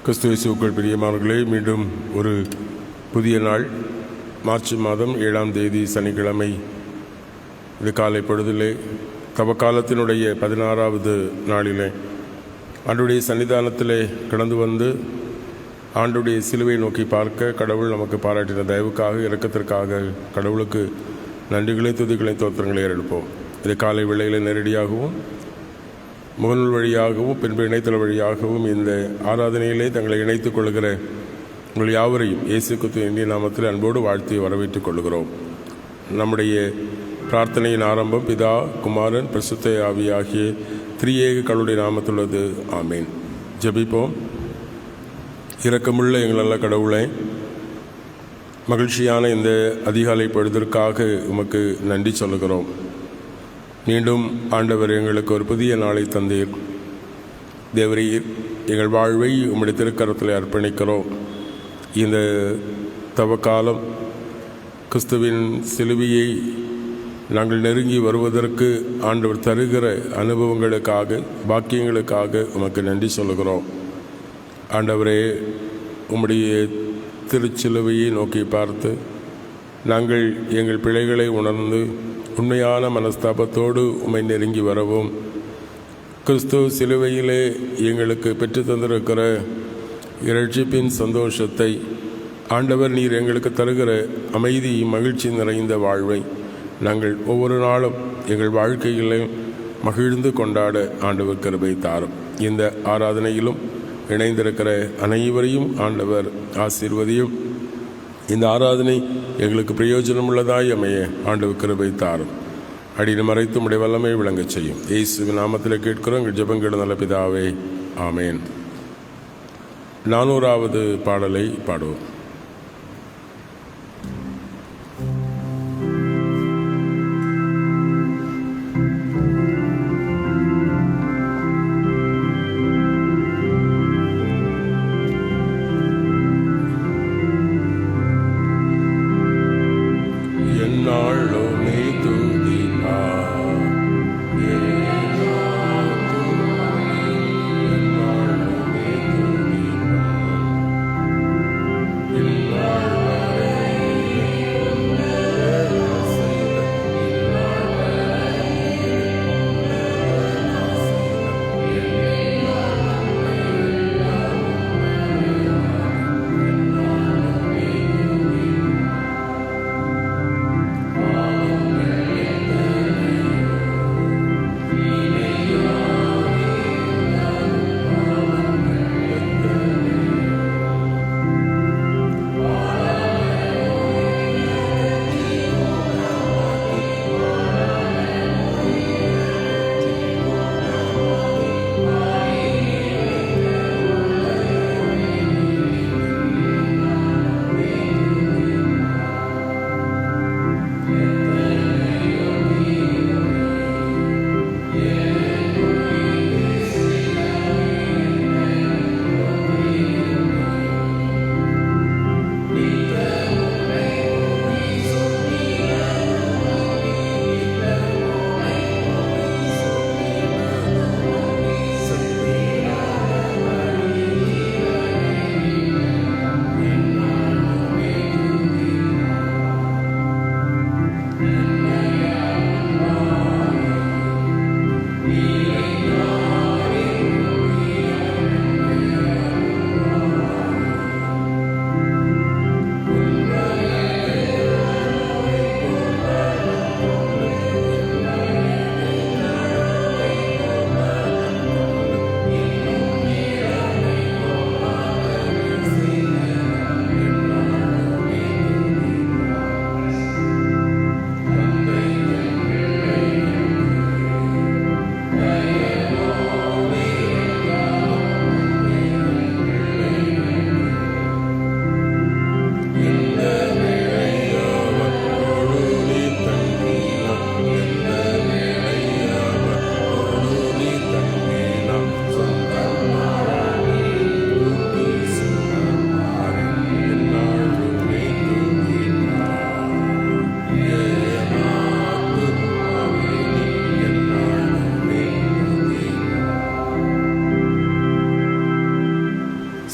கிறிஸ்து இயேசுவுக்குள் பிரியமானவர்களே, மீண்டும் ஒரு புதிய நாள், மார்ச் மாதம் 7ஆம் தேதி சனிக்கிழமை. இது காலை பொழுதிலே தவக்காலத்தினுடைய 16வது நாளிலே ஆண்டுடைய சன்னிதானத்திலே கடந்து வந்து ஆண்டுடைய சிலுவை நோக்கி பார்க்க கடவுள் நமக்கு பாராட்டின தயவுக்காக, இரக்கத்திற்காக கடவுளுக்கு நன்றிகளை, துதிகளை, தோத்திரங்களை ஏறெடுப்போம். இது காலை வேளையில் நேரடியாகவும் முகநூல் வழியாகவும் பின்பு இணையதள வழியாகவும் இந்த ஆராதனையிலே தங்களை இணைத்துக் கொள்கிற உங்கள் யாவரையும் இயேசு கிறிஸ்து இந்திய நாமத்தில் அன்போடு வாழ்த்தி வரவேற்றுக் கொள்கிறோம். நம்முடைய பிரார்த்தனையின் ஆரம்பம் பிதா, குமாரன், பரிசுத்த ஆவி ஆகிய திரியேக கடவுளுடைய நாமத்துள்ளது. ஆமீன். ஜெபிப்போம். இரக்கமுள்ள எங்கள் நல்ல கடவுளை, மகிழ்ச்சியான இந்த அதிகாலை பொழுதிற்காக உமக்கு நன்றி சொல்லுகிறோம். மீண்டும் ஆண்டவர் எங்களுக்கு ஒரு புதிய நாளை தந்தீர். தேவரீர், எங்கள் வாழ்வை உம்முடைய திருக்கரத்தில் அர்ப்பணிக்கிறோம். இந்த தவக்காலம் கிறிஸ்துவின் சிலுவையை நாங்கள் நெருங்கி வருவதற்கு ஆண்டவர் தருகிற அனுபவங்களுக்காக, பாக்கியங்களுக்காக உமக்கு நன்றி சொல்லுகிறோம். ஆண்டவரே, உம்முடைய திருச்சிலுவையை நோக்கி பார்த்து நாங்கள் எங்கள் பிழைகளை உணர்ந்து உண்மையான மனஸ்தாபத்தோடு உம்மை நெருங்கி வரவும், கிறிஸ்து சிலுவையிலே எங்களுக்கு பெற்று தந்திருக்கிற இரட்சிப்பின் சந்தோஷத்தை, ஆண்டவர் நீர் எங்களுக்கு தருகிற அமைதி, மகிழ்ச்சி நிறைந்த வாழ்வை நாங்கள் ஒவ்வொரு நாளும் எங்கள் வாழ்க்கையிலே மகிழ்ந்து கொண்டாட ஆண்டவர் கிருபை தாரும். இந்த ஆராதனையிலும் இணைந்திருக்கிற அனைவரையும் ஆண்டவர் ஆசீர்வதியும். இந்த ஆராதனை எங்களுக்கு பிரயோஜனமுள்ளதாய் அமைய ஆண்டவர் கிருபை தாரும். அடியை மறைத்து உடைய வல்லமை விளங்கச் செய்யும். இயேசுவின் நாமத்தில் கேட்கிறோம் எங்கள் ஜெபங்கள் நல்ல பிதாவே. ஆமேன். 400வது பாடலை பாடுவோம்.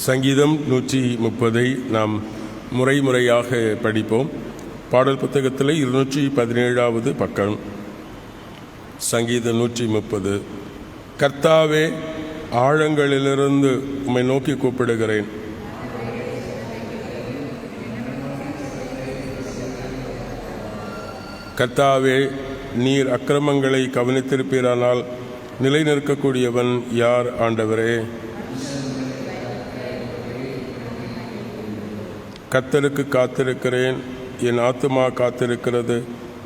சங்கீதம் 130 நாம் முறையாக படிப்போம். பாடல் புத்தகத்தில் 217வது பக்கம். சங்கீதம் 130. கர்த்தாவே, ஆழங்களிலிருந்து உம்மை நோக்கி கூப்பிடுகிறேன். கர்த்தாவே, நீர் அக்கிரமங்களை கவனித்திருப்பீரானால் நிலை நிற்கக்கூடியவன் யார்? ஆண்டவரே, கர்த்தருக்கு காத்திருக்கிறேன். என் ஆத்துமா காத்திருக்கிறது.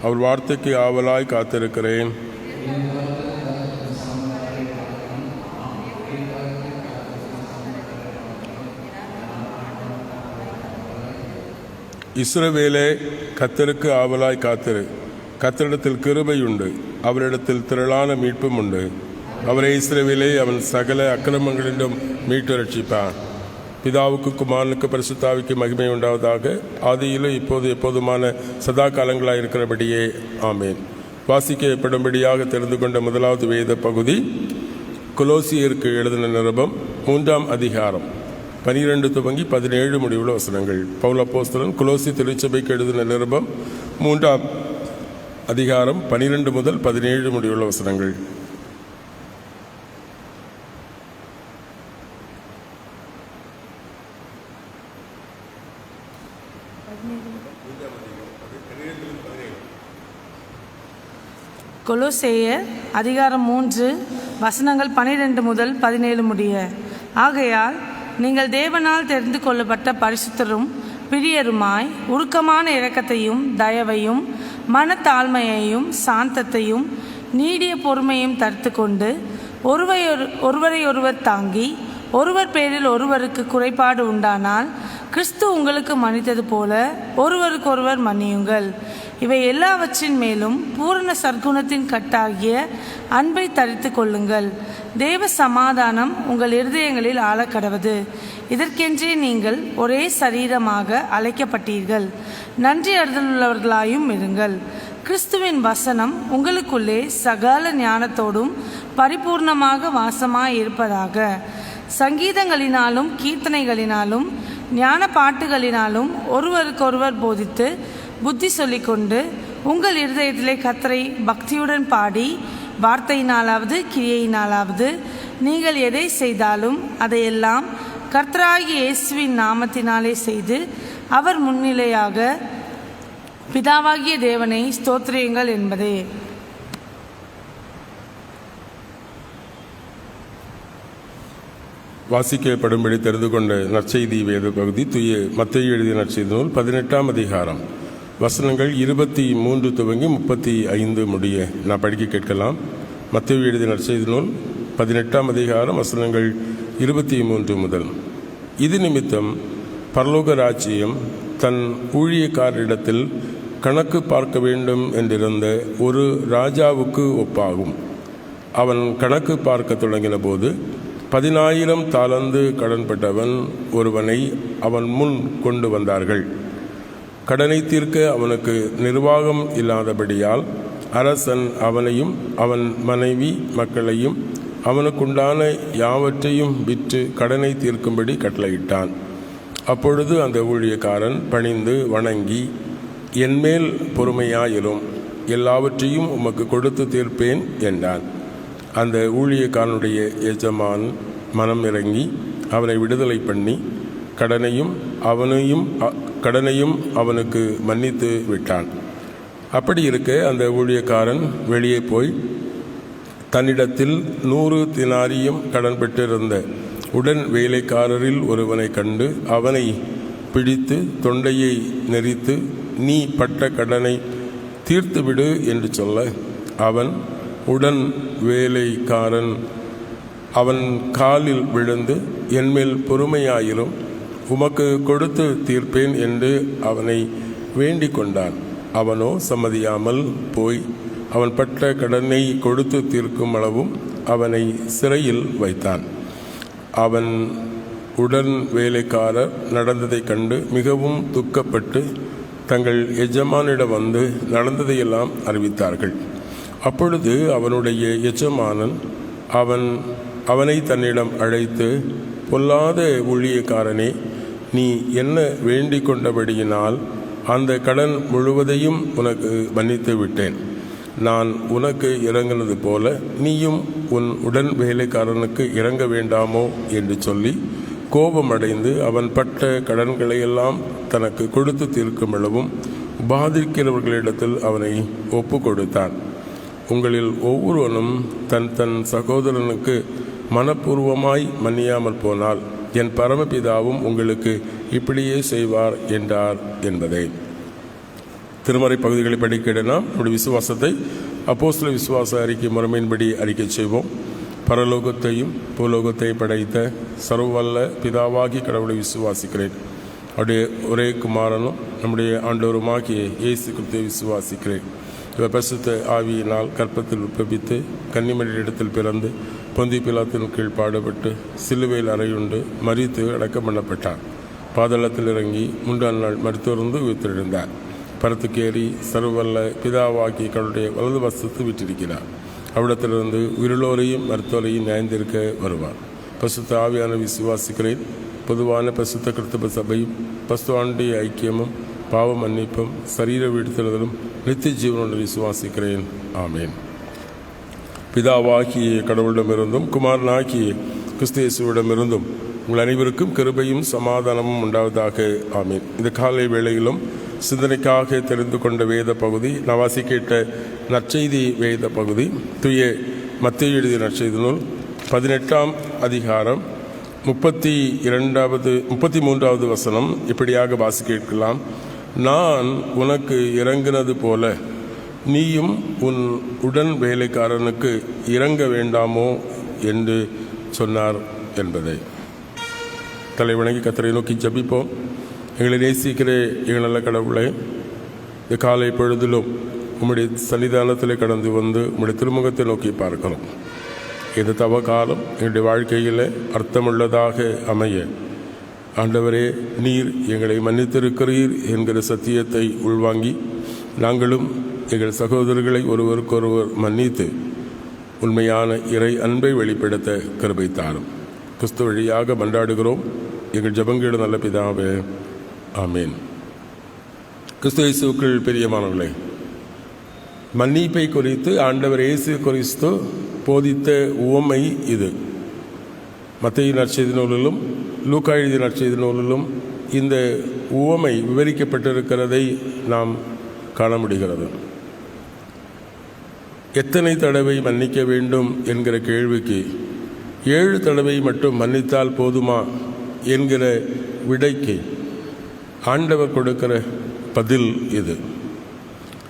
அவர் வார்த்தைக்கு ஆவலாய் காத்திருக்கிறேன். இஸ்ரவேலே, கர்த்தருக்கு ஆவலாய் காத்திரு. கர்த்தரிடத்தில் கிருபை உண்டு, அவரிடத்தில் திரளான மீட்பும் உண்டு. அவரை இஸ்ரவேலே அவன் சகல அக்கிரமங்களிலும் மீட்டு ரட்சிப்பான். பிதாவுக்கு, குமாரனுக்கு, பரிசுத்தாவிக்கு மகிமை உண்டாவதாக, ஆதியிலும் இப்போது எப்போதுமான சதா காலங்களாக இருக்கிறபடியே. ஆமேன். வாசிக்கப்படும்படியாக தெரிந்து கொண்ட முதலாவது வேத பகுதி கொலோசியருக்கு எழுதின நிருபம் 3ஆம் அதிகாரம் 12 துவங்கி 17 முடிவுள்ள வசனங்கள். பவுல் அப்போஸ்தலன் கொலோசி திருச்சபைக்கு எழுதின நிருபம் 3ஆம் அதிகாரம் 12 முதல் 17 முடிவுள்ள வசனங்கள். கொலோசேயர் அதிகாரம் 3 வசனங்கள் 12 முதல் 17 முடிய. ஆகையால் நீங்கள் தேவனால் தெரிந்து கொள்ளப்பட்ட பரிசுத்தரும் பிரியருமாய் உருக்கமான இரக்கத்தையும் தயவையும் மனத்தாழ்மையையும் சாந்தத்தையும் நீடிய பொறுமையும் தரித்து கொண்டு ஒருவரையொருவர் தாங்கி ஒருவர் பேரில் ஒருவருக்கு குறைபாடு உண்டானால் கிறிஸ்து உங்களுக்கு மன்னித்தது போல ஒருவருக்கொருவர் மன்னியுங்கள். இவை எல்லாவற்றின் மேலும் பூரண சற்குணத்தின் கட்டாகிய அன்பை தரித்து கொள்ளுங்கள். தேவ சமாதானம் உங்கள் இருதயங்களில் ஆளக்கடவது. இதற்கென்றே நீங்கள் ஒரே சரீரமாக அழைக்கப்பட்டீர்கள். நன்றி அறிதலுள்ளவர்களாயும் இருங்கள். கிறிஸ்துவின் வசனம் உங்களுக்குள்ளே சகல ஞானத்தோடும் பரிபூர்ணமாக வாசமாய் இருப்பதாக. சங்கீதங்களினாலும் கீர்த்தனைகளினாலும் ஞான பாட்டுகளினாலும் ஒருவருக்கொருவர் போதித்து புத்தி சொல்லிக்கொண்டு உங்கள் இருதயத்திலே கர்த்தரை பக்தியுடன் பாடி, வார்த்தையினாலாவது கிரியையினாலாவது நீங்கள் எதை செய்தாலும் அதையெல்லாம் கர்த்தராகிய இயேசுவின் நாமத்தினாலே செய்து அவர் முன்னிலையாக பிதாவாகிய தேவனை ஸ்தோத்திரியுங்கள் என்பதே. வாசிக்கப்படும்படி தெரிந்து கொண்ட நற்செய்தி வேத பகுதி தூய மத்தேயு எழுதிய நற்செய்தி நூல் 18ஆம் அதிகாரம் வசனங்கள் 23 துவங்கி 35 முடிய நான் படிக்க கேட்கலாம். மத்தேயு எழுதிய நற்செய்தி நூல் 18ஆம் அதிகாரம் வசனங்கள் 23 முதல். இது நிமித்தம் பரலோக ராஜ்யம் தன் ஊழியக்காரரிடத்தில் கணக்கு பார்க்க வேண்டும் என்றிருந்த ஒரு ராஜாவுக்கு ஒப்பாகும். அவன் கணக்கு பார்க்க தொடங்கின போது 10,000 தாலந்து கடன்பட்டவன் ஒருவனை அவன் முன் கொண்டு வந்தார்கள். கடனை தீர்க்க அவனுக்கு நிர்வாகம் இல்லாதபடியால் அரசன் அவனையும் அவன் மனைவி மக்களையும் அவனுக்குண்டான யாவற்றையும் விற்று கடனை தீர்க்கும்படி கட்டளையிட்டான். அப்பொழுது அந்த ஊழியக்காரன் பணிந்து வணங்கி, என்மேல் பொறுமையாயிரும், எல்லாவற்றையும் உமக்கு கொடுத்து தீர்ப்பேன் என்றான். அந்த ஊழியக்காரனுடைய எஜமான் மனம் இறங்கி அவனை விடுதலை பண்ணி கடனையும் அவனுக்கு மன்னித்து விட்டான். அப்படி இருக்க அந்த ஊழியக்காரன் வெளியே போய் தன்னிடத்தில் 100 தினாரியும் கடன் பெற்றிருந்த உடன் வேலைக்காரரில் ஒருவனை கண்டு அவனை பிடித்து தொண்டையை நெரித்து, நீ பட்ட கடனை தீர்த்துவிடு என்று சொல்ல, அவன் உடன் வேலைக்காரன் அவன் காலில் விழுந்து, என்மேல் பொறுமையாயிரும், உமக்கு கொடுத்து தீர்ப்பேன் என்று அவனை வேண்டிக் கொண்டான். அவனோ சம்மதியாமல் போய் அவன் பட்ட கடனை கொடுத்து தீர்க்கும் அளவும் அவனை சிறையில் வைத்தான். அவன் உடன் வேலைக்காரர் நடந்ததைக் கண்டு மிகவும் துக்கப்பட்டு தங்கள் எஜமானிடம் வந்து நடந்ததையெல்லாம் அறிவித்தார்கள். அப்பொழுது அவனுடைய எஜமானன் அவனை தன்னிடம் அழைத்து, பொல்லாத ஊழியக்காரனே, நீ என்ன வேண்டிக் கொண்டபடியினால் அந்த கடன் முழுவதையும் உனக்கு மன்னித்து விட்டேன். நான் உனக்கு இறங்கினது போல நீயும் உன் உடன் வேலைக்காரனுக்கு இறங்க வேண்டாமோ என்று சொல்லி கோபமடைந்து அவன் பட்ட கடன்களையெல்லாம் தனக்கு கொடுத்து தீர்க்குமளவும் பாதிக்கிறவர்களிடத்தில் அவனை ஒப்பு கொடுத்தான். உங்களில் ஒவ்வொருவனும் தன் தன் சகோதரனுக்கு மனப்பூர்வமாய் மன்னியாமல் போனால் என் பரமபிதாவும் உங்களுக்கு இப்படியே செய்வார் என்றார் என்பதை. திருமறை பகுதிகளை படிக்கிட நாம் நம்முடைய விசுவாசத்தை அப்போஸ்தல விசுவாச அறிக்கை முறைமையின்படி அறிக்கை செய்வோம். பரலோகத்தையும் பூலோகத்தையும் படைத்த சர்வவல்ல பிதாவாகி கடவுளை விசுவாசிக்கிறேன். அவருடைய ஒரே குமாரனும் நம்முடைய ஆண்டவருமாகிய இயேசு கிறிஸ்துவை விசுவாசிக்கிறேன். இவர் பரிசுத்த ஆவியினால் கற்பத்தில் உற்பவித்து கன்னிமரியிடத்தில் பிறந்து பொந்தி பிலாத்தின் கீழ் பாடுபட்டு சிலுவையில் அறையுண்டு மரித்து அடக்கம் பண்ணப்பட்டார். பாதாளத்தில் இறங்கி 3ஆம் நாள் மரித்தோர்ந்து உயிர்த்தெழுந்தார். பரத்துக்கேறி சர்வவல்ல பிதாவாகி கடவுளுடைய வலது வசத்து விட்டிருக்கிறார். அவ்விடத்திலிருந்து உயிரிழோரையும் மருத்துவரையும் நியாயந்திருக்க வருவார். பரிசுத்த ஆவியான விசுவாசிக்கிறேன். பொதுவான பரிசுத்த கிறிஸ்தவ சபையும் பரிசுத்தாண்டுடைய ஐக்கியமும் பாவ மன்னிப்பும் சரீர வீழ்த்துதலும் நித்திய ஜீவனுடன் விசுவாசிக்கிறேன். ஆமேன். பிதாவாகிய கடவுளிடமிருந்தும் குமாரனாகிய கிறிஸ்து இயேசுவிடமிருந்தும் உங்கள் அனைவருக்கும் கிருபையும் சமாதானமும் உண்டாவதாக. ஆமேன். இந்த காலை வேளையிலும் சிந்தனைக்காக தெரிந்து கொண்ட வேத பகுதி நான் வாசிக்கிட்ட நற்செய்தி வேத பகுதி தூய மத்தேயு எழுதிய நற்செய்தி நூல் 18ஆம் அதிகாரம் 33வது வசனம் இப்படியாக வாசிக்கலாம். நான் உனக்கு இறங்கினது போல நீயும் உன் உடன் வேலைக்காரனுக்கு இறங்க வேண்டாமோ என்று சொன்னார் என்பதை. தலைவணங்கி கர்த்தரை நோக்கி ஜெபிப்போம். எங்களை நேசிக்கிற எங்கள் நல்ல கடவுளை, இந்த காலை பொழுதிலும் உம்முடைய சன்னிதானத்தில் கடந்து வந்து உம்முடைய திருமுகத்தை நோக்கி பார்க்கிறோம். இது தவ காலம் எங்களுடைய வாழ்க்கையில் அர்த்தமுள்ளதாக அமைய ஆண்டவரே, நீர் எங்களை மன்னித்திருக்கிறீர் என்கிற சத்தியத்தை உள்வாங்கி நாங்களும் எங்கள் சகோதரர்களை ஒருவருக்கொருவர் மன்னித்து உண்மையான இறை அன்பை வெளிப்படுத்த கிருபை தாரும். கிறிஸ்து வழியாக மன்றாடுகிறோம் எங்கள் ஜெபங்கள் நல்ல பிதாவே. ஆமேன். கிறிஸ்து இயேசுவுக்குள் பிரியமானவர்களே, மன்னிப்பை குறித்து ஆண்டவர் இயேசு கிறிஸ்து போதித்த உவமை இது. மத்தேயு நற்செய்தி நூலிலும் லூக்கா எழுதிய நற்செய்தி நூலிலும் இந்த உவமை விவரிக்கப்பட்டிருக்கிறதை நாம் காண முடிகிறது. எத்தனை தடவை மன்னிக்க வேண்டும் என்கிற கேள்விக்கு 7 தடவை மட்டும் மன்னித்தால் போதுமா என்கிற விடைக்கு ஆண்டவர் கொடுக்கிற பதில் இது.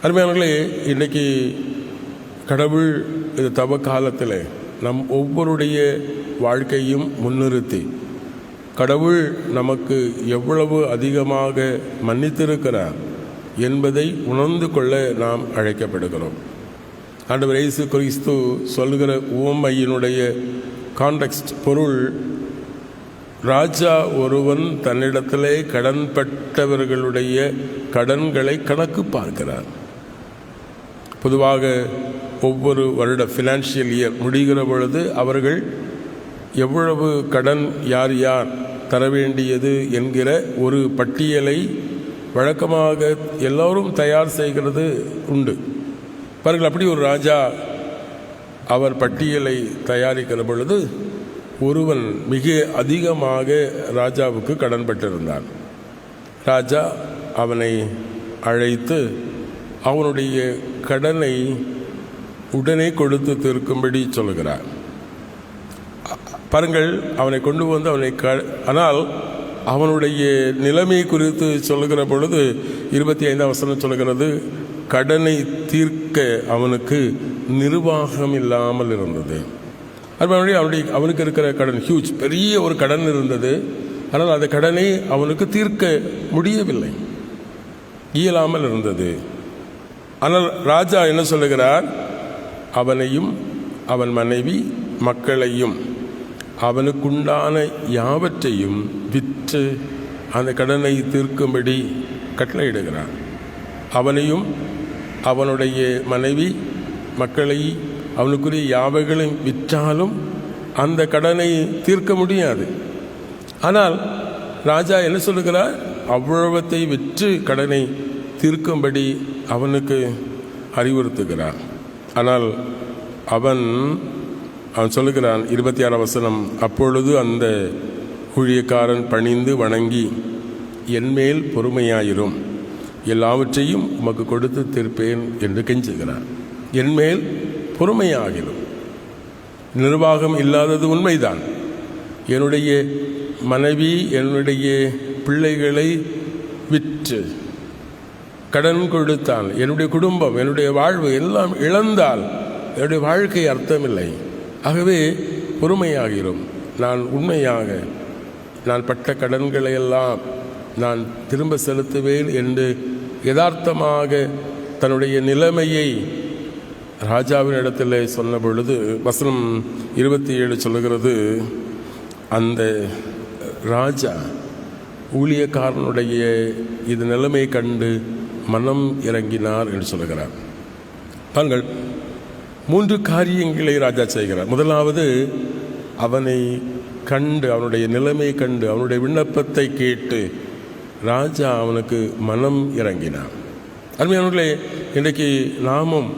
அருமையானவர்களே, இன்றைக்கி கடவுள் இது தவ காலத்தில் நம் ஒவ்வொருடைய வாழ்க்கையும் முன்னிறுத்தி கடவுள் நமக்கு எவ்வளவு அதிகமாக மன்னித்திருக்கிறார் என்பதை உணர்ந்து கொள்ள நாம் அழைக்கப்படுகிறோம். ஆண்டவர் இயேசு கிறிஸ்து சொல்கிற உவமையினுடைய கான்டெக்ஸ்ட் பொருள், ராஜா ஒருவன் தன்னிடத்திலே கடன்பட்டவர்களுடைய கடன்களை கணக்கு பார்க்கிறார். பொதுவாக ஒவ்வொரு வருட ஃபினான்ஷியல் இயர் முடிகிற பொழுது அவர்கள் எவ்வளவு கடன் யார் யார் தர வேண்டியது என்கிற ஒரு பட்டியலை வழக்கமாக எல்லோரும் தயார் செய்கிறது உண்டு. பாருங்கள், அப்படி ஒரு ராஜா அவர் பட்டியலை தயாரிக்கிற பொழுது ஒருவன் மிக அதிகமாக ராஜாவுக்கு கடன்பட்டிருந்தான். ராஜா அவனை அழைத்து அவனுடைய கடனை உடனே கொடுத்து தீர்க்கும்படி சொல்கிறார். பாருங்கள், அவனை கொண்டு வந்து ஆனால் அவனுடைய நிலைமை குறித்து சொல்லுகிற பொழுது 25ஆம் வசனம் சொல்கிறது, கடனை தீர்க்க அவனுக்கு நிர்வாகம் இல்லாமல் இருந்தது. அவனுக்கு இருக்கிற கடன் ஹியூஜ், பெரிய ஒரு கடன் இருந்தது. ஆனால் அந்த கடனை அவனுக்கு தீர்க்க முடியவில்லை, இயலாமல் இருந்தது. ஆனால் ராஜா என்ன சொல்லுகிறார், அவனையும் அவன் மனைவி மக்களையும் அவனுக்குண்டான யாவற்றையும் விற்று அந்த கடனை தீர்க்கும்படி கட்டளையிடுகிறான். அவனையும் அவனுடைய மனைவி மக்களை அவனுக்குரிய யாவைகளையும் விற்றாலும் அந்த கடனை தீர்க்க முடியாது. ஆனால் ராஜா என்ன சொல்லுகிறார்? அவ்வளவத்தை விற்று கடனை தீர்க்கும்படி அவனுக்கு அறிவுறுத்துகிறான். ஆனால் அவன் சொல்லுகிறான் 26 வசனம், அப்பொழுது அந்த ஊழியக்காரன் பணிந்து வணங்கி, என்மேல் பொறுமையாயிரும், எல்லாவற்றையும் உமக்கு கொடுத்து தீர்ப்பேன் என்று கெஞ்சுகிறான். என்மேல் பொறுமையாகிரும். நிர்வாகம் இல்லாதது உண்மைதான். என்னுடைய மனைவி என்னுடைய பிள்ளைகளை விற்று கடன் கொடுத்தால், என்னுடைய குடும்பம் என்னுடைய வாழ்வு எல்லாம் இழந்தால் என்னுடைய வாழ்க்கை அர்த்தமில்லை. ஆகவே பொறுமையாகிறோம். நான் உண்மையாக நான் பட்ட கடன்களை எல்லாம் நான் திரும்ப செலுத்துவேன் என்று யதார்த்தமாக தன்னுடைய நிலைமையை ராஜாவின் இடத்துல சொன்ன பொழுது வசனம் 27 சொல்லுகிறது, அந்த ராஜா ஊழியக்காரனுடைய இது நிலைமை கண்டு மனம் இறங்கினார் என்று சொல்லுகிறார். பாருங்கள், 3 காரியங்களை ராஜா செய்கிறார். முதலாவது, அவனை கண்டு, அவனுடைய நிலைமை கண்டு, அவனுடைய விண்ணப்பத்தை கேட்டு ராஜா அவனுக்கு மனம் இறங்கினார். அருமையானவர்களே, இன்றைக்கு நாமும்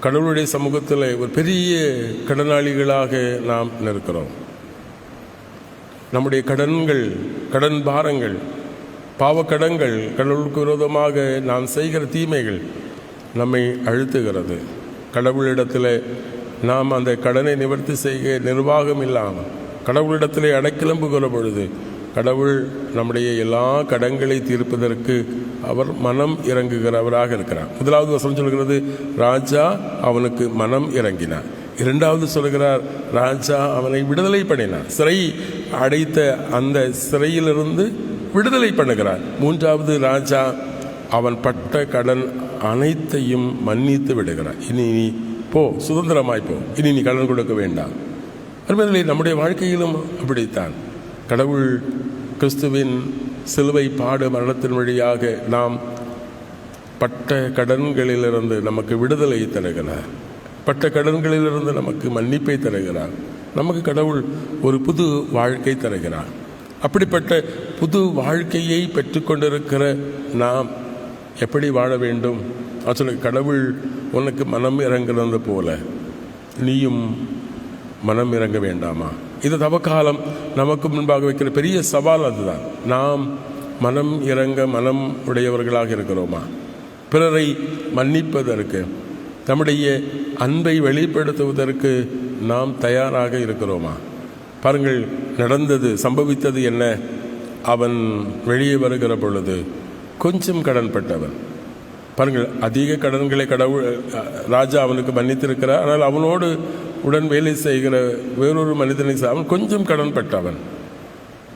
கடவுளுடைய சமூகத்தில் ஒரு பெரிய கடனாளிகளாக நாம் இருக்கிறோம். நம்முடைய கடன்கள், கடன் பாரங்கள், பாவக்கடன்கள், கடவுளுக்கு விரோதமாக நாம் செய்கிற தீமைகள் நம்மை அழுத்துகிறது. கடவுளிடத்தில் நாம் அந்த கடனை நிவர்த்தி செய்ய நிர்வாகம் இல்லாமல் கடவுளிடத்தில் அடைக்கிளம்புகிற பொழுது கடவுள் நம்முடைய எல்லா கடன்களை தீர்ப்பதற்கு அவர் மனம் இறங்குகிறவராக இருக்கிறார். முதலாவது வசனம் சொல்கிறது, ராஜா அவனுக்கு மனம் இறங்கினார். இரண்டாவது சொல்கிறார், ராஜா அவனை விடுதலை பண்ணினார். சிறை அடைத்த அந்த சிறையிலிருந்து விடுதலை பண்ணுகிறார். மூன்றாவது, ராஜா அவன் பட்ட கடன் அனைத்தையும் மன்னித்து விடுகிறார். இனி நீ போ, சுதந்திரமாய் போ, இனி நீ கடன் கொடுக்க வேண்டாம். அருமையானவர்களே, நம்முடைய வாழ்க்கையிலும் அப்படித்தான். கடவுள் கிறிஸ்துவின் சிலுவை பாடு மரணத்தின் வழியாக நாம் பட்ட கடன்களிலிருந்து நமக்கு விடுதலை தருகிறார். பட்ட கடன்களிலிருந்து நமக்கு மன்னிப்பை தருகிறார். நமக்கு கடவுள் ஒரு புது வாழ்க்கை தருகிறார். அப்படிப்பட்ட புது வாழ்க்கையை பெற்றுக்கொண்டிருக்கிற நாம் எப்படி வாழ வேண்டும்? கடவுள் உனக்கு மனம் இறங்குறது போல நீயும் மனம் இறங்க வேண்டாமா? இது தவக்காலம் நமக்கு முன்பாக வைக்கிற பெரிய சவால் அதுதான். நாம் மனம் இறங்க மனம் உடையவர்களாக இருக்கிறோமா? பிறரை மன்னிப்பதற்கு, நம்முடைய அன்பை வெளிப்படுத்துவதற்கு நாம் தயாராக இருக்கிறோமா? பாருங்கள், நடந்தது, சம்பவித்தது என்ன? அவன் வெளியே வருகிற பொழுது கொஞ்சம் கடன் பட்டவன். பாருங்கள், அதிக கடன்களை கடவுள் ராஜா அவனுக்கு மன்னித்திருக்கிறார். ஆனால் அவனோடு உடன் வேலை செய்கிற வேறொரு மனிதனை அவன் கொஞ்சம் கடன் பட்டவன்.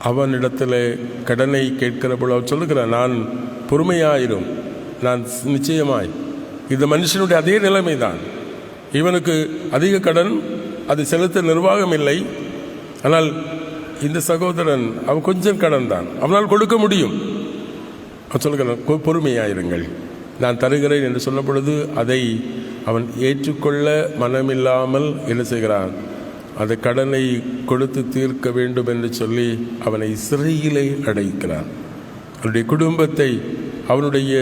அவனிடத்தில் கடனை கேட்கிற பொழுது அவன் சொல்லுகிறான், நான் பொறுமையாயிரும், நான் நிச்சயமாய். இந்த மனுஷனுடைய அதே நிலைமை தான். இவனுக்கு அதிக கடன், அது செலுத்த நிர்வாகம் இல்லை. ஆனால் இந்த சகோதரன் அவன் கொஞ்சம் கடன் தான், அவனால் கொடுக்க முடியும். அவன் சொல்லுகிறான், பொறுமையாயிருங்கள், நான் தருகிறேன் என்று சொன்ன பொழுது அதை அவன் ஏற்றுக்கொள்ள மனமில்லாமல் என்ன செய்கிறான்? அந்த கடனை கொடுத்து தீர்க்க வேண்டும் என்று சொல்லி அவனை சிறையிலே அடைக்கிறான். அவனுடைய குடும்பத்தை, அவனுடைய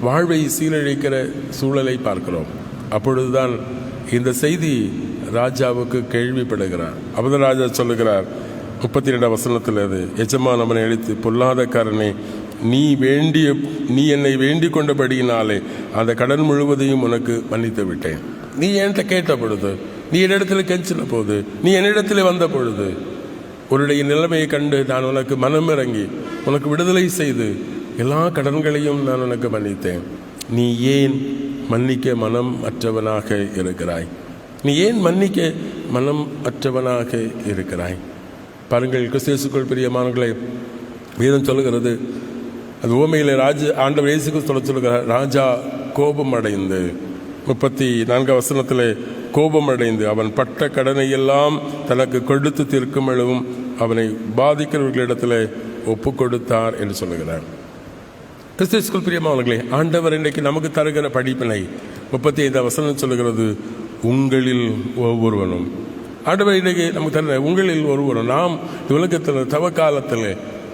வாழ்வை சீரழிக்கிற சூழலை பார்க்கிறோம். அப்பொழுதுதான் இந்த செய்தி ராஜாவுக்கு கேள்விப்படுகிறார். அப்போதான் ராஜா சொல்லுகிறார் 32 வசனத்தில், அது எஜமான் அவனை அழைத்து, பொல்லாதக்காரனை, நீ என்னை வேண்டிக் கொண்டபடியினாலே அந்த கடன் முழுவதையும் உனக்கு மன்னித்து விட்டேன். நீ என்கிட்ட கேட்ட பொழுது, நீ என்னிடத்தில் கெஞ்சின போது, நீ என்னிடத்தில் வந்த பொழுது, உன்னுடைய நிலைமையை கண்டு நான் உனக்கு மனம் இறங்கி உனக்கு விடுதலை செய்து எல்லா கடன்களையும் நான் உனக்கு மன்னித்தேன். நீ ஏன் மன்னிக்க மனம் அற்றவனாக இருக்கிறாய்? நீ ஏன் மன்னிக்க மனம் அற்றவனாக இருக்கிறாய்? பாருங்கள், கிறிஸ்துவுக்குள் பிரியமானவர்களே, வேதம் சொல்லுகிறது, அது உவமையில் ஆண்டவர் இயேசு கிறிஸ்து சொல்லுகிறார், ராஜா கோபம் அடைந்து 34 வசனத்தில் கோபம் அடைந்து அவன் பட்ட கடனை எல்லாம் தனக்கு கொடுத்து தீர்க்கும் அளவும் அவனை பாதிக்கிறவர்களிடத்தில் ஒப்பு கொடுத்தார் என்று சொல்லுகிறார். கிறிஸ்துவுக்குள் பிரியமானவர்களே, ஆண்டவர் இன்றைக்கு நமக்கு தருகிற படிப்பினை 35 வசனம் சொல்லுகிறது, உங்களில் ஒவ்வொருவனும் ஆண்டவர் இன்றைக்கு நமக்கு தர உங்களில் ஒருவரும் நாம் உலகத்தில் தவக்காலத்தில்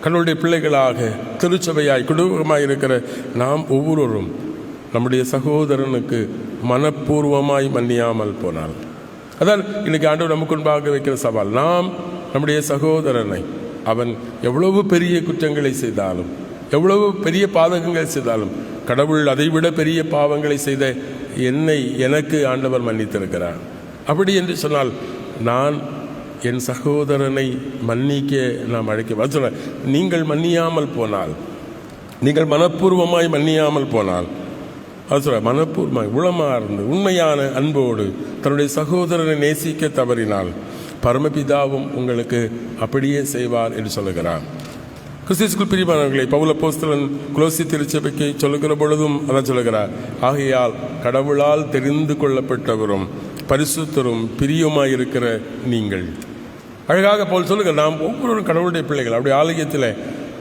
கடவுளுடைய பிள்ளைகளாக திருச்சபையாய் குடும்பமாய் இருக்கிற நாம் ஒவ்வொருவரும் நம்முடைய சகோதரனுக்கு மனப்பூர்வமாய் மன்னியாமல் போனால், அதான் இன்னைக்கு ஆண்டவர் நமக்கு முன்பாக வைக்கிற சவால். நாம் நம்முடைய சகோதரனை அவன் எவ்வளவு பெரிய குற்றங்களை செய்தாலும், எவ்வளவு பெரிய பாதகங்கள் செய்தாலும், கடவுள் அதைவிட பெரிய பாவங்களை செய்த எனக்கு ஆண்டவர் மன்னித்திருக்கிறார். அப்படி என்று சொன்னால் நான் என் சகோதரனை மன்னிக்க நாம் அழைக்க சொல்ல, நீங்கள் மன்னியாமல் போனால், நீங்கள் மனப்பூர்வமாய் மன்னியாமல் போனால், அது சொல்ல மனப்பூர்வமாய் உளமார்ந்து உண்மையான அன்போடு தன்னுடைய சகோதரனை நேசிக்க தவறினால் பரமபிதாவும் உங்களுக்கு அப்படியே செய்வார் என்று சொல்லுகிறார். கிறிஸ்துவுக்குள் பிரியமானவர்களை, பவுல் அப்போஸ்தலன் கொலோசி திருச்சபைக்கு சொல்லுகிற பொழுதும் அதான் சொல்லுகிறார். ஆகையால் கடவுளால் தெரிந்து கொள்ளப்பட்டவரும் பரிசுத்தரும் பிரியுமாயிருக்கிற நீங்கள். அழகாக பவுல் சொல்லுகிறார், நாம் ஒவ்வொருவரும் கடவுளுடைய பிள்ளைகள். அப்படி ஆலயத்தில்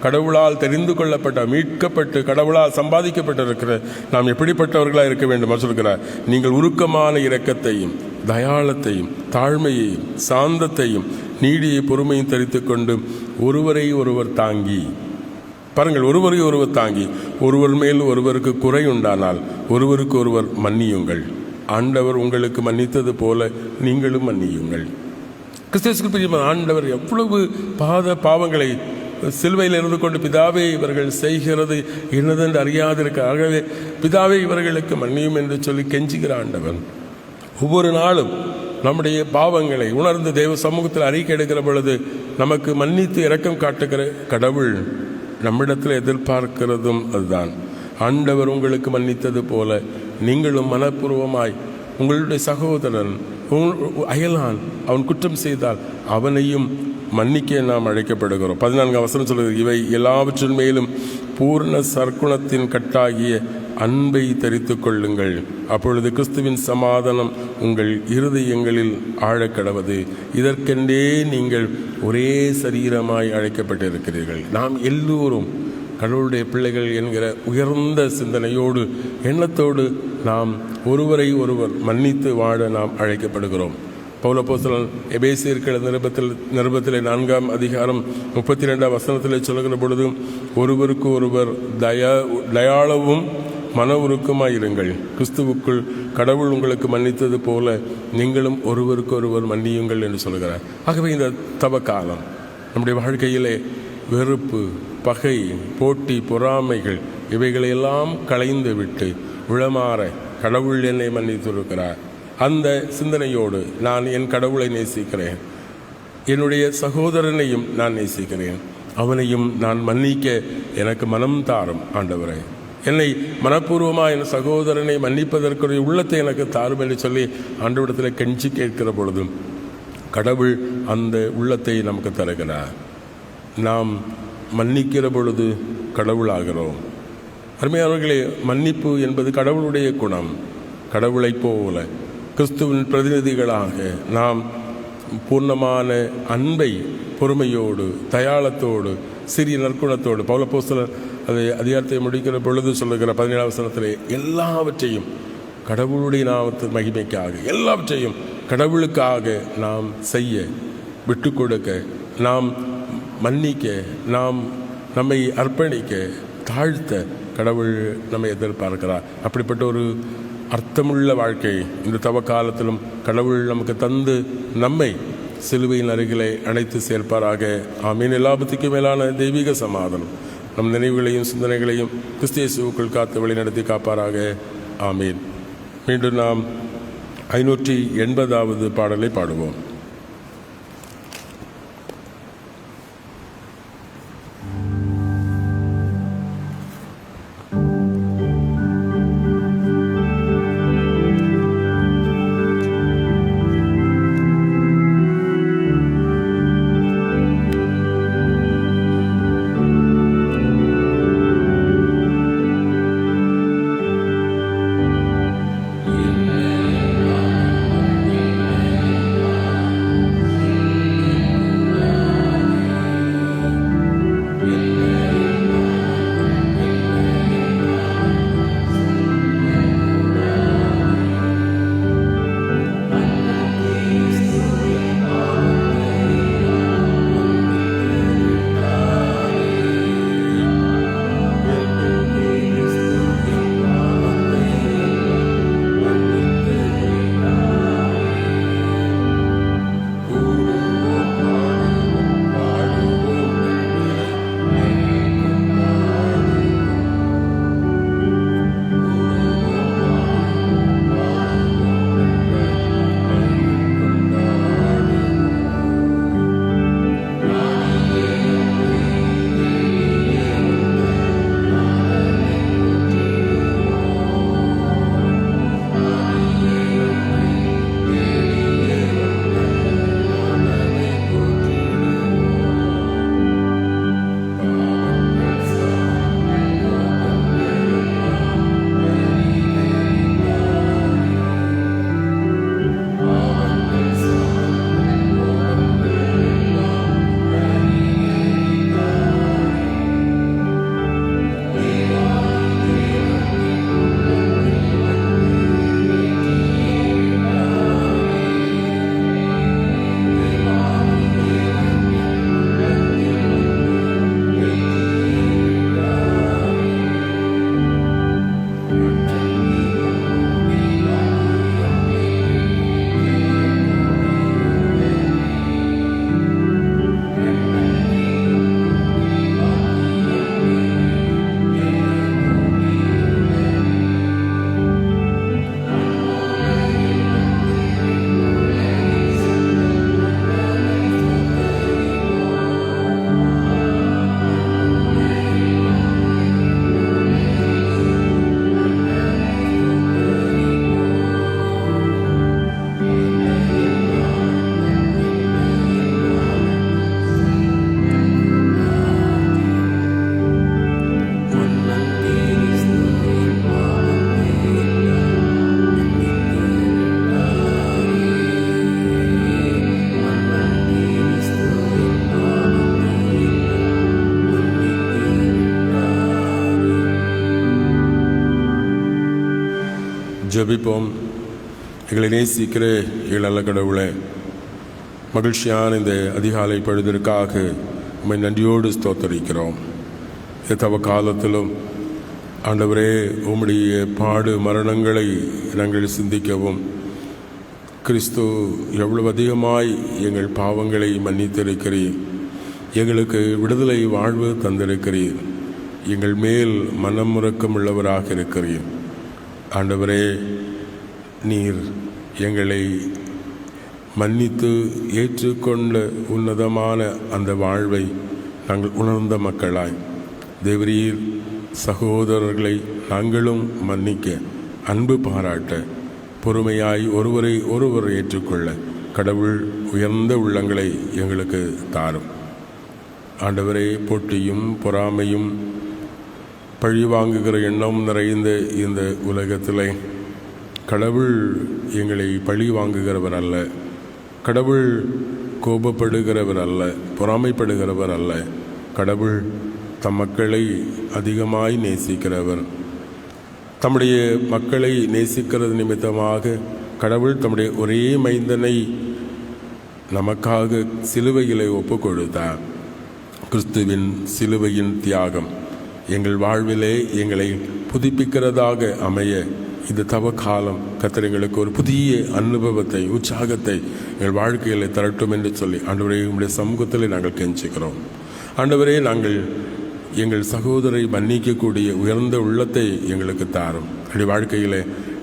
கடவுளால் தெரிந்து கொள்ளப்பட்ட, மீட்கப்பட்டு கடவுளால் சம்பாதிக்கப்பட்டிருக்கிற நாம் எப்படிப்பட்டவர்களாக இருக்க வேண்டும் சொல்கிறார். நீங்கள் உருக்கமான இரக்கத்தையும் தயாளத்தையும் தாழ்மையையும் சாந்தத்தையும் நீடிய பொறுமையும் தரித்து கொண்டு ஒருவரை ஒருவர் தாங்கி பாருங்கள், ஒருவரை ஒருவர் தாங்கி ஒருவர் மேல் ஒருவருக்கு குறை உண்டானால் ஒருவருக்கு ஒருவர் மன்னியுங்கள். ஆண்டவர் உங்களுக்கு மன்னித்தது போல நீங்களும் மன்னியுங்கள். கிறிஸ்துவுக்குள் பிரியமான ஆண்டவர் எவ்வளவு பாவங்களை சிலுவையில் இருந்து கொண்டு, பிதாவே இவர்கள் செய்கிறது என்னதென்று அறியாதிருக்க, ஆகவே பிதாவே இவர்களுக்கு மன்னியும் என்று சொல்லி கெஞ்சுகிற ஆண்டவன் ஒவ்வொரு நாளும் நம்முடைய பாவங்களை உணர்ந்து தேவ சமூகத்தில் அறிக்கை எடுக்கிற பொழுது நமக்கு மன்னித்து இரக்கம் காட்டுகிற கடவுள் நம்மிடத்தில் எதிர்பார்க்கிறதும் அதுதான். ஆண்டவர் உங்களுக்கு மன்னித்தது போல நீங்களும் மனப்பூர்வமாய் உங்களுடைய சகோதரன் அயலான் அவன் குற்றம் செய்தால் அவனையும் மன்னிக்க நாம் அழைக்கப்படுகிறோம். 14 வசனம் சொல்கிறது, இவை எல்லாவற்றின் மேலும் பூர்ண சற்குணத்தின் கட்டாகிய அன்பை தரித்து கொள்ளுங்கள், அப்பொழுது கிறிஸ்துவின் சமாதானம் உங்கள் இருதயங்களில் ஆழக்கடவது. இதற்கென்றே நீங்கள் ஒரே சரீரமாய் அழைக்கப்பட்டிருக்கிறீர்கள். நாம் எல்லோரும் கடவுளுடைய பிள்ளைகள் என்கிற உயர்ந்த சிந்தனையோடு எண்ணத்தோடு நாம் ஒருவரை ஒருவர் மன்னித்து வாழ நாம் அழைக்கப்படுகிறோம். பவுல் அப்போஸ்தலன் எபேசியர்கள் நிருபத்திலே 4ஆம் அதிகாரம் 32ஆம் வசனத்திலே சொல்லுகிற பொழுதும் ஒருவருக்கு ஒருவர் தயாளவும் மன உருக்கமாயிருங்கள், கிறிஸ்துவுக்குள் கடவுள் உங்களுக்கு மன்னித்தது போல நீங்களும் ஒருவருக்கு ஒருவர் மன்னியுங்கள் என்று சொல்கிறார். ஆகவே இந்த தவக்காலம் நம்முடைய வாழ்க்கையிலே வெறுப்பு, பகை, போட்டி, பொறாமைகள் இவைகளையெல்லாம் களைந்து விட்டு உளமாற கடவுள் என்னை மன்னித்திருக்கிறார். அந்த சிந்தனையோடு நான் என் கடவுளை நேசிக்கிறேன், என்னுடைய சகோதரனையும் நான் நேசிக்கிறேன், அவனையும் நான் மன்னிக்க எனக்கு மனம் தாரும் ஆண்டவரே, என்னை மனப்பூர்வமாக என் சகோதரனை மன்னிப்பதற்குரிய உள்ளத்தை எனக்கு தாரும் என்று சொல்லி ஆண்டவரிடத்தில் கெஞ்சி கேட்கிற பொழுதும் கடவுள் அந்த உள்ளத்தை நமக்கு தருகிறார். நாம் மன்னிக்கிற பொழுது கடவுளாகிறோம். அருமையானவர்களே, மன்னிப்பு என்பது கடவுளுடைய குணம். கடவுளைப் போல கிறிஸ்துவின் பிரதிநிதிகளாக நாம் பூர்ணமான அன்பை பொறுமையோடு தயாளத்தோடு சிறிய நற்குணத்தோடு பவுல் அப்போஸ்தலர் அது அதிகாரத்தை முடிக்கிற பொழுது சொல்லுகிற 17ஆம் வசனத்திலே எல்லாவற்றையும் கடவுளுடைய நாமத்தின் மகிமைக்காக எல்லாவற்றையும் கடவுளுக்காக நாம் செய்ய, விட்டு கொடுக்க, நாம் மன்னிக்க, நாம் நம்மை அர்ப்பணிக்க, தாழ்த்த கடவுள் நம்மை எதிர்பார்க்கிறார். அப்படிப்பட்ட ஒரு அர்த்தமுள்ள வாழ்க்கை இந்த தவக்காலத்திலும் கடவுள் நமக்கு தந்து நம்மை சிலுவையின் அருகிலே அழைத்து சேர்ப்பாராக. ஆமீன். எல்லாபத்துக்கும் மேலான தெய்வீக சமாதானம் நம் நினைவுகளையும் சிந்தனைகளையும் கிறிஸ்து இயேசுவுக்குள் காத்து வழிநடத்தி காப்பாராக. ஆமீன். மீண்டும் நாம் 580வது பாடலை பாடுவோம். ஜெபிப்போம். எங்களை நேசிக்கிற எங்கள் நல்ல கடவுளே, மகிழ்ச்சியான இந்த அதிகாலை பொழுதிற்காக உம்மை நன்றியோடு ஸ்தோத்தரிக்கிறோம். தவ காலத்திலும் ஆண்டவரே, உம்முடைய பாடு மரணங்களை நாங்கள் சிந்திக்கவும், கிறிஸ்து எவ்வளவு அதிகமாய் எங்கள் பாவங்களை மன்னித்திருக்கிறீர், எங்களுக்கு விடுதலை வாழ்வு தந்திருக்கிறீர், எங்கள் மேல் மனமுறக்கம் உள்ளவராக இருக்கிறீர். ஆண்டவரே, நீர் எங்களை மன்னித்து ஏற்றுக்கொண்ட உன்னதமான அந்த வாழ்வை நாங்கள் உணர்ந்த மக்களாய் தேவரீர் சகோதரர்களை நாங்களும் மன்னிக்க, அன்பு பாராட்ட, பொறுமையாய் ஒருவரை ஒருவர் ஏற்றுக்கொள்ள கடவுள் உயர்ந்த உள்ளங்களை எங்களுக்கு தாரும். ஆண்டவரே, போட்டியும் பொறாமையும் பழிவாங்குகிற எண்ணம் நிறைந்த இந்த உலகத்திலே கடவுள் எங்களை பழி வாங்குகிறவர் அல்ல, கடவுள் கோபப்படுகிறவர் அல்ல, பொறாமைப்படுகிறவர் அல்ல. கடவுள் தம் மக்களை அதிகமாய் நேசிக்கிறவர். தம்முடைய மக்களை நேசிக்கிறது நிமித்தமாக கடவுள் தம்முடைய ஒரே மைந்தனை நமக்காக சிலுவையிலே ஒப்பு கொடுத்தார். கிறிஸ்துவின் சிலுவையின் தியாகம் எங்கள் வாழ்விலே எங்களை புதுப்பிக்கிறதாக அமைய இந்த தவ காலம் கர்த்தர் எங்களுக்கு ஒரு புதிய அனுபவத்தை, உற்சாகத்தை எங்கள் வாழ்க்கையில் தரட்டும் என்று சொல்லி ஆண்டவரே, உங்களுடைய சமூகத்தில் நாங்கள் கெஞ்சுக்கிறோம். ஆண்டவரே, நாங்கள் எங்கள் சகோதரை மன்னிக்கக்கூடிய உயர்ந்த உள்ளத்தை எங்களுக்கு தாரும். அப்படி வாழ்க்கையில்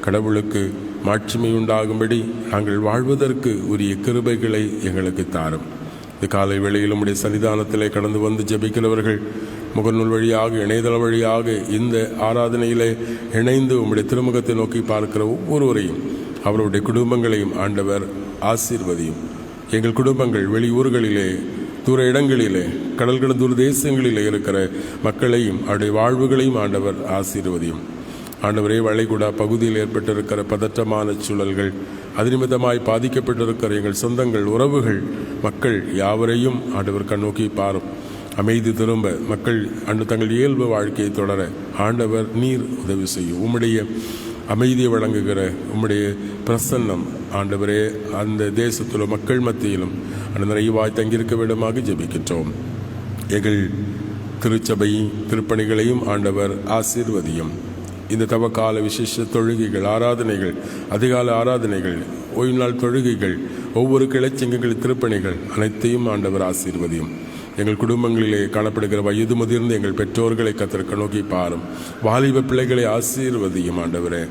கடவுளுக்கு மாட்சிமை உண்டாகும்படி நாங்கள் வாழ்வதற்கு உரிய கிருபைகளை எங்களுக்கு தாரும். இந்த காலை வேளையில் உம்முடைய சன்னிதானத்திலே கடந்து வந்து ஜெபிக்கிறவர்கள் முகநூல் வழியாக, இணையதள வழியாக இந்த ஆராதனையிலே இணைந்து உம்முடைய திருமுகத்தை நோக்கி பார்க்கிற ஒவ்வொருவரையும், அவருடைய குடும்பங்களையும் ஆண்டவர் ஆசீர்வதியும். எங்கள் குடும்பங்கள் வெளியூர்களிலே, தூர இடங்களிலே, கடல் கடந்த தூர தேசங்களிலே இருக்கிற மக்களையும் அவருடைய வாழ்வுகளையும் ஆண்டவர் ஆசீர்வதியும். ஆண்டவரே, வளைகுடா பகுதியில் ஏற்பட்டிருக்கிற பதற்றமான சூழல்கள், அது நிமித்தமாய் பாதிக்கப்பட்டிருக்கிற எங்கள் சொந்தங்கள், உறவுகள், மக்கள் யாவரையும் ஆண்டவர் கண்ணோக்கி பாரும். அமைதி திரும்ப மக்கள் தங்கள் இயல்பு வாழ்க்கையை தொடர ஆண்டவர் நீர் உதவி செய்யும். உம்முடைய அமைதியை வழங்குகிற உம்முடைய பிரசன்னம் ஆண்டவரே அந்த தேசத்திலும் மக்கள் மத்தியிலும் அந்த நிறைவாய் தங்கியிருக்க வேண்டுமாக ஜெபிக்கின்றோம். எங்கள் திருச்சபை திருப்பணிகளையும் ஆண்டவர் ஆசீர்வதியும். இந்த தவக்கால விசேஷ தொழுகைகள், ஆராதனைகள், அதிகால ஆராதனைகள், ஓய்வு நாள் தொழுகைகள், ஒவ்வொரு கிளைச்சங்கங்கள், திருப்பணிகள் அனைத்தையும் ஆண்டவர் ஆசீர்வதியும். எங்கள் குடும்பங்களிலே காணப்படுகிற வயது முதிர்ந்த எங்கள் பெற்றோர்களை கர்த்தர் நோக்கி பாரும். வாலிப பிள்ளைகளை ஆசீர்வதியும் ஆண்டவரே.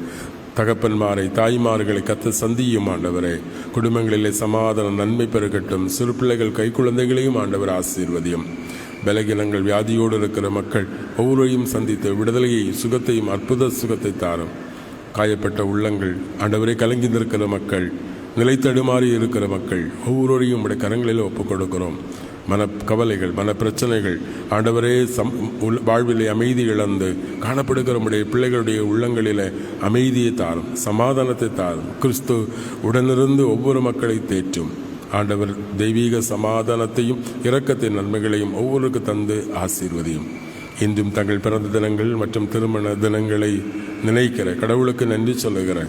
தகப்பன்மாரை, தாய்மார்களை கர்த்தர் சந்தியும் ஆண்டவரே. குடும்பங்களிலே சமாதானம், நன்மை பெருகட்டும். சிறு பிள்ளைகள், கைக்குழந்தைகளையும் ஆண்டவர் ஆசீர்வதியும். பலகீனங்கள், வியாதியோடு இருக்கிற மக்கள் ஒவ்வொருவரையும் சந்தித்து விடுதலையை, சுகத்தையும், அற்புத சுகத்தை தாரும். காயப்பட்ட உள்ளங்கள் ஆண்டவரை, கலங்கி நிற்கிற மக்கள், நிலை தடுமாறி இருக்கிற மக்கள் ஒவ்வொருவரையும் உடைய கரங்களில் ஒப்புக் கொடுக்கிறோம். மனக்கவலைகள், மனப்பிரச்சனைகள் ஆண்டவரே, வாழ்விலே அமைதி இழந்து காணப்படுகிற உடைய பிள்ளைகளுடைய உள்ளங்களில் அமைதியை தாரும், சமாதானத்தை தாரும். கிறிஸ்து உடனிருந்து ஒவ்வொரு மக்களை தேற்றும். ஆண்டவர் தெய்வீக சமாதானத்தையும் இரக்கத்தின் நன்மைகளையும் ஒவ்வொருக்கு தந்து ஆசீர்வதியும். இன்றும் தங்கள் பிறந்த தினங்கள் மற்றும் திருமண தினங்களை நினைக்கிற கடவுளுக்கு நன்றி சொல்லுகிற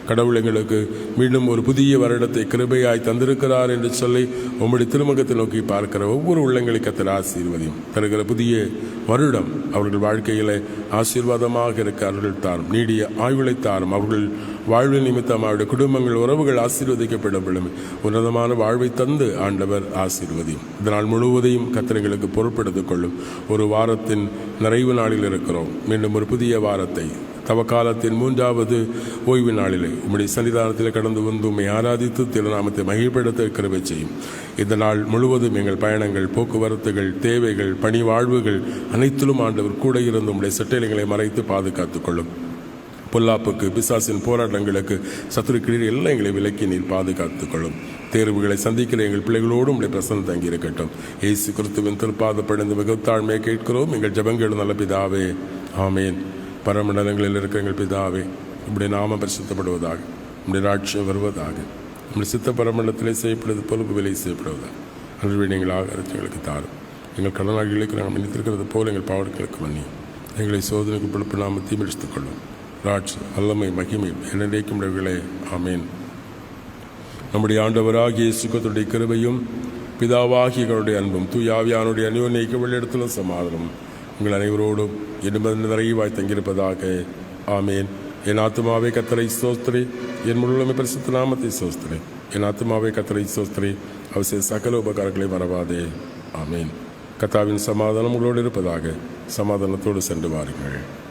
கடவுள் எங்களுக்கு மீண்டும் ஒரு புதிய வருடத்தை கிருபையாய் தந்திருக்கிறார் என்று சொல்லி உம்முடைய திருமுகத்தை நோக்கி பார்க்கிற ஒவ்வொரு உள்ளங்களை கர்த்தர் ஆசீர்வதியும். தருகிற புதிய வருடம் அவர்கள் வாழ்க்கையில் ஆசீர்வாதமாக இருக்க அவர்கள் தாரும். நீடிய ஆய்வுகளை தாரும். அவர்கள் வாழ்வு நிமித்தம் அவருடைய குடும்பங்கள், உறவுகள் ஆசீர்வதிக்கப்படும். உன்னதமான வாழ்வை தந்து ஆண்டவர் ஆசீர்வதியும். இதனால் முழுவதையும் கர்த்தர் எங்களுக்கு பொறுப்பெடுத்துக் கொள்ளும். ஒரு வாரத்தின் நிறைவு நாளில் இருக்கிறோம். மீண்டும் ஒரு புதிய வாரத்தை தவக்காலத்தின் 3வது ஓய்வு நாளிலே உம்முடைய சன்னிதானத்தில் கடந்து வந்து உம்மை ஆராதித்து திருநாமத்தை மகிழ்படுத்த கிருபை செய்யும். இந்த நாள் முழுவதும் எங்கள் பயணங்கள், போக்குவரத்துகள், தேவைகள், பணி வாழ்வுகள் அனைத்திலும் ஆண்டவர் கூட இருந்து உம்முடைய சட்டளைகளை மறைத்து பாதுகாத்துக் கொள்ளும். பொல்லாப்புக்கு, பிசாசின் போராட்டங்களுக்கு, சத்துருக்கிடையே எல்லாம் எங்களை விலக்கி நீர் பாதுகாத்துக் கொள்ளும். தேர்வுகளை சந்திக்கிற எங்கள் பிள்ளைகளோடும் உடைய பிரசன்னம் தங்கி இருக்கட்டும். இயேசு கிறிஸ்துவின் திருப்பாதப்படைந்து மிகுத்தாழ்மையை கேட்கிறோம் எங்கள் ஜெபங்கள் நல்ல பிதாவே, ஆமேன். பரமண்டலங்களில் இருக்கிற எங்கள் பிதாவே, உம்முடைய நாமம் பரிசுத்தப்படுவதாக, உம்முடைய ராட்சியம் வருவதாக, உம்முடைய சித்த பரமண்டலத்திலே செய்யப்படுவது போல விலை செய்யப்படுவதாக. அன்று நீங்கள் ஆகாரங்களுக்கு தாரும். எங்கள் கடனாளிகளுக்கு நாங்கள் மன்னித்திருக்கிறது போல எங்கள் பாவங்களுக்கு மன்னியும். எங்களை சோதனைக்கு பொழுப்பு நாம தீமிழித்துக் கொள்ளும். ராட்சி வல்லமை மகிமை என்னைக்கும் உடையவர்களே ஆமேன். நம்முடைய ஆண்டவராகிய இயேசு கிறிஸ்துவின் கிருபையும் பிதாவாகிய எங்களுடைய அன்பும் தூயாவியானுடைய அந்யோன்யைக்கு வெளியிடத்துல சமாதானம் உங்கள் அனைவரோடும் என்பது நிறைவாய் தங்கியிருப்பதாக ஆமேன். என் ஆத்துமாவே கர்த்தரை ஸ்தோத்திரி, என் முழுமை பரிசுத்த நாமத்தை ஸ்தோத்திரி. என் ஆத்துமாவே கர்த்தரை ஸ்தோத்திரி, அவர் செய்த சகல உபகாரங்களை மறவாதே. ஆமேன். கர்த்தாவின் சமாதானம் உங்களோடு இருப்பதாக. சமாதானத்தோடு சென்று வாருங்கள்.